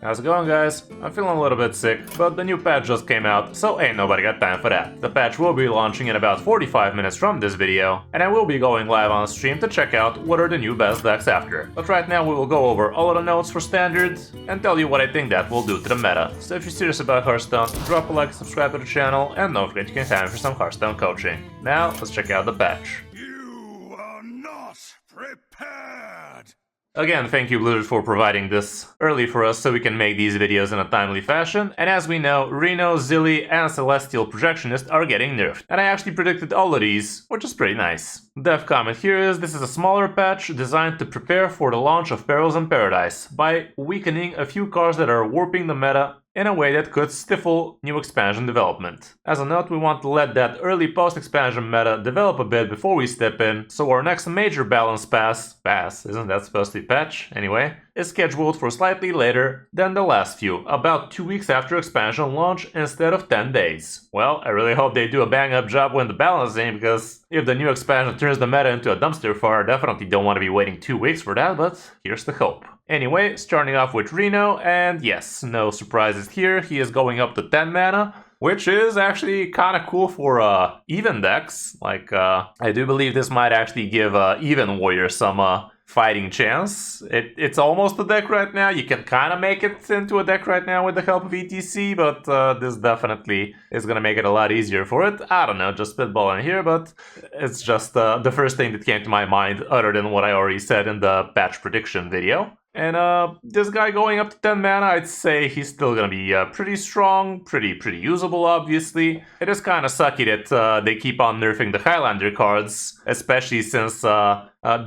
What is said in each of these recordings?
How's it going, guys? I'm feeling a little bit sick, but the new patch just came out, so ain't nobody got time for that. The patch will be launching in about 45 minutes from this video, and I will be going live on stream to check out what are the new best decks after. But right now we will go over all of the notes for Standard, and tell you what I think that will do to the meta. So if you're serious about Hearthstone, drop a like, subscribe to the channel, and don't forget you can sign for some Hearthstone coaching. Now, let's check out the patch. You are not prepared! Again, thank you Blizzard for providing this early for us so we can make these videos in a timely fashion, and as we know, Reno, Zilly, and Celestial Projectionist are getting nerfed, and I actually predicted all of these, which is pretty nice. Dev comment here is, this is a smaller patch designed to prepare for the launch of Perils in Paradise, by weakening a few cards that are warping the meta in a way that could stifle new expansion development. As a note, we want to let that early post-expansion meta develop a bit before we step in, so our next major balance pass, isn't that supposed to be patch? Anyway, is scheduled for slightly later than the last few, about 2 weeks after expansion launch instead of 10 days. Well, I really hope they do a bang-up job when the balancing, because if the new expansion turns the meta into a dumpster fire, I definitely don't want to be waiting 2 weeks for that, but here's the hope. Anyway, starting off with Reno, and yes, no surprises here, he is going up to 10 mana, which is actually kind of cool for even decks. Like, I do believe this might actually give even Warrior some fighting chance. It's almost a deck right now. You can kind of make it into a deck right now with the help of ETC, but this definitely is going to make it a lot easier for it. I don't know, just spitballing here, but it's just the first thing that came to my mind other than what I already said in the patch prediction video. And this guy going up to 10 mana, I'd say he's still gonna be pretty strong, pretty usable, obviously. It is kind of sucky that they keep on nerfing the Highlander cards, especially since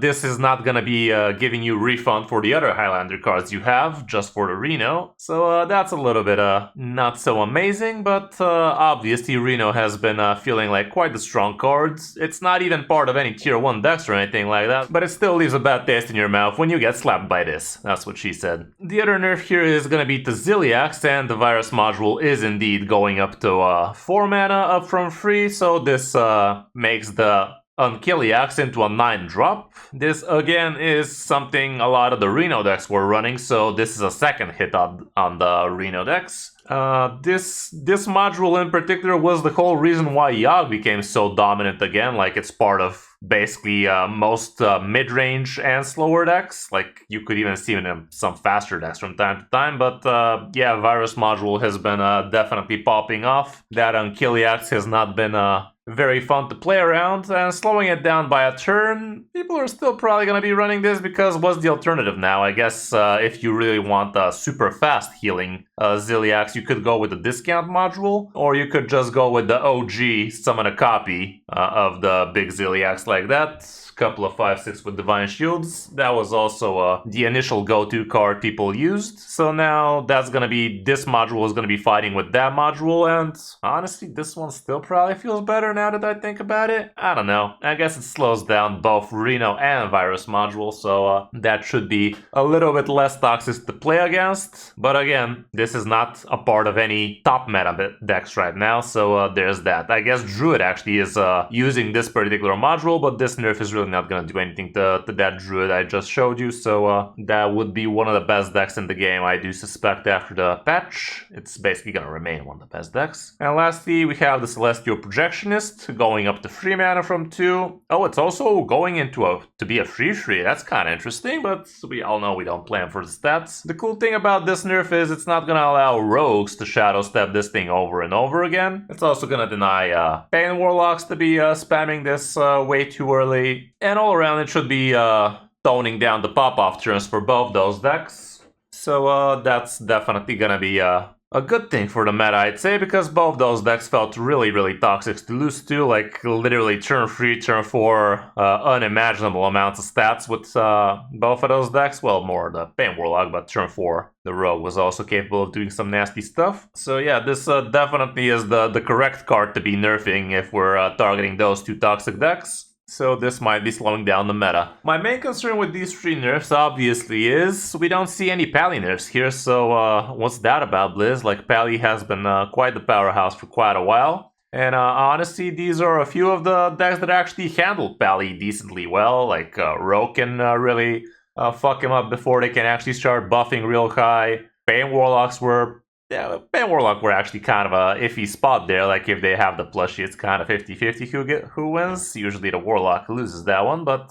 this is not gonna be giving you refund for the other Highlander cards you have, just for the Reno. So that's a little bit not so amazing, but obviously Reno has been feeling like quite the strong cards. It's not even part of any tier 1 decks or anything like that, but it still leaves a bad taste in your mouth when you get slapped by this. That's what she said. The other nerf here is gonna be to Zilliax, and the virus module is indeed going up to 4 mana up from 3, so this makes the Unkilliax into a 9-drop. This again is something a lot of the Reno decks were running, so this is a second hit on the Reno decks. This module in particular was the whole reason why Yogg became so dominant again. Like, it's part of basically most mid-range and slower decks. Like, you could even see it in some faster decks from time to time, but yeah, virus module has been definitely popping off. That Unkilliax has not been very fun to play around, and slowing it down by a turn, people are still probably going to be running this because what's the alternative now? I guess if you really want a super fast healing Zilliax, you could go with the discount module, or you could just go with the OG, summon a copy of the big Zilliax like that. Couple of 5/6 with Divine Shields. That was also the initial go-to card people used. So now that's gonna be, this module is gonna be fighting with that module, and honestly, this one still probably feels better now that I think about it. I don't know. I guess it slows down both Reno and Virus module, so that should be a little bit less toxic to play against. But again, this is not a part of any top meta decks right now, so there's that. I guess Druid actually is using this particular module, but this nerf is really not going to do anything to that Druid I just showed you, so that would be one of the best decks in the game, I do suspect, after the patch. It's basically going to remain one of the best decks. And lastly, we have the Celestial Projectionist going up to 3 mana from 2. Oh, it's also going into to be a 3/3. That's kind of interesting, but we all know we don't plan for the stats. The cool thing about this nerf is it's not going to allow rogues to shadow step this thing over and over again. It's also going to deny Pain Warlocks to be spamming this way too early. And all around, it should be toning down the pop-off turns for both those decks. So that's definitely gonna be a good thing for the meta, I'd say, because both those decks felt really toxic to lose to. Like, literally turn 3, turn 4, unimaginable amounts of stats with both of those decks. Well, more the Pain Warlock, but turn 4, the Rogue was also capable of doing some nasty stuff. So yeah, this definitely is the correct card to be nerfing if we're targeting those two toxic decks. So this might be slowing down the meta. My main concern with these 3 nerfs, obviously, is we don't see any Pally nerfs here, so what's that about, Blizz? Like, Pally has been quite the powerhouse for quite a while. And honestly, these are a few of the decks that actually handle Pally decently well. Like, Rogue can really fuck him up before they can actually start buffing real high. Bane Warlocks were... Yeah, Bane Warlock were actually kind of a iffy spot there. Like, if they have the plushie, it's kind of 50-50 who wins. Usually the Warlock loses that one, but...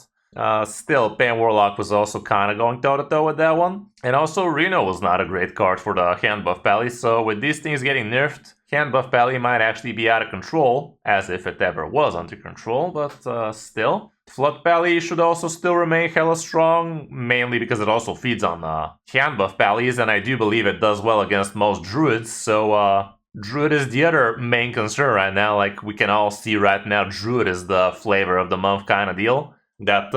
still, Bane Warlock was also kind of going toe-to-toe with that one. And also, Reno was not a great card for the hand buff pally, so with these things getting nerfed, hand buff pally might actually be out of control, as if it ever was under control, but still. Flood pally should also still remain hella strong, mainly because it also feeds on hand buff pallies, and I do believe it does well against most druids, so Druid is the other main concern right now. Like, we can all see right now, Druid is the flavor of the month kind of deal. That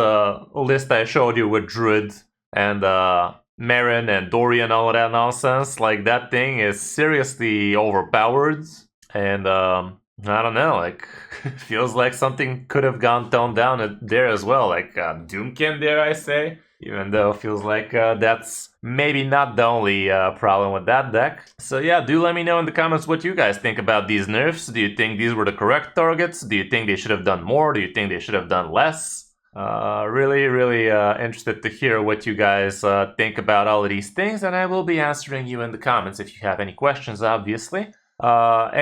list I showed you with Druid and Marin and Dorian, all of that nonsense, like, that thing is seriously overpowered, and I don't know, like, feels like something could have gone toned down there as well, like Doomkin, dare I say, even though it feels like that's maybe not the only problem with that deck. So yeah, do let me know in the comments what you guys think about these nerfs. Do you think these were the correct targets? Do you think they should have done more? Do you think they should have done less? Really interested to hear what you guys think about all of these things, and I will be answering you in the comments if you have any questions, obviously.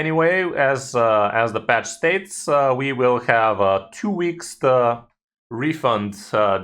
Anyway, as the patch states, we will have 2 weeks to refund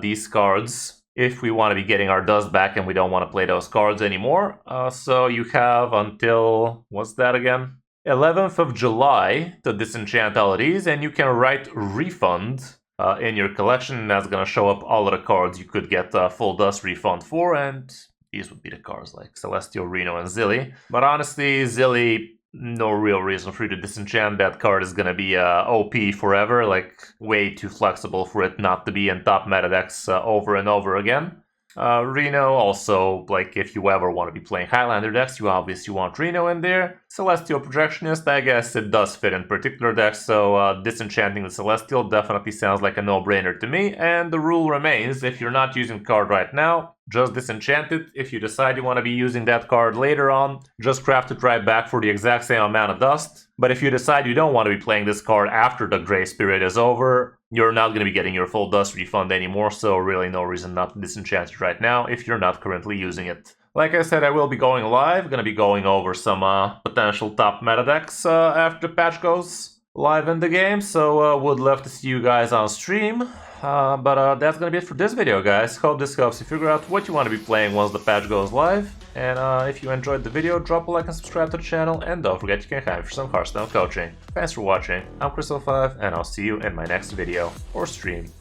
these cards if we want to be getting our dust back and we don't want to play those cards anymore. So you have until, what's that again? 11th of July to disenchant all of these, and you can write refund in your collection, and that's gonna show up all of the cards you could get full dust refund for, and these would be the cards like Celestial, Reno, and Zilly. But honestly, Zilly, no real reason for you to disenchant. That card is gonna be OP forever, like way too flexible for it not to be in top meta decks over and over again. Reno also, like, if you ever want to be playing Highlander decks, you obviously want Reno in there. Celestial Projectionist, I guess it does fit in particular decks, so disenchanting the Celestial definitely sounds like a no-brainer to me, and the rule remains, if you're not using the card right now, just disenchant it. If you decide you want to be using that card later on, just craft it right back for the exact same amount of dust. But if you decide you don't want to be playing this card after the Grey Spirit is over, you're not going to be getting your full dust refund anymore, so really no reason not to disenchant it right now if you're not currently using it. Like I said, I will be going live, going to be going over some potential top meta decks after the patch goes live in the game, so would love to see you guys on stream. But that's gonna be it for this video, guys. Hope this helps you figure out what you want to be playing once the patch goes live. And if you enjoyed the video, drop a like and subscribe to the channel, and don't forget you can hire me for some Hearthstone coaching. Thanks for watching, I'm Kris05, and I'll see you in my next video or stream.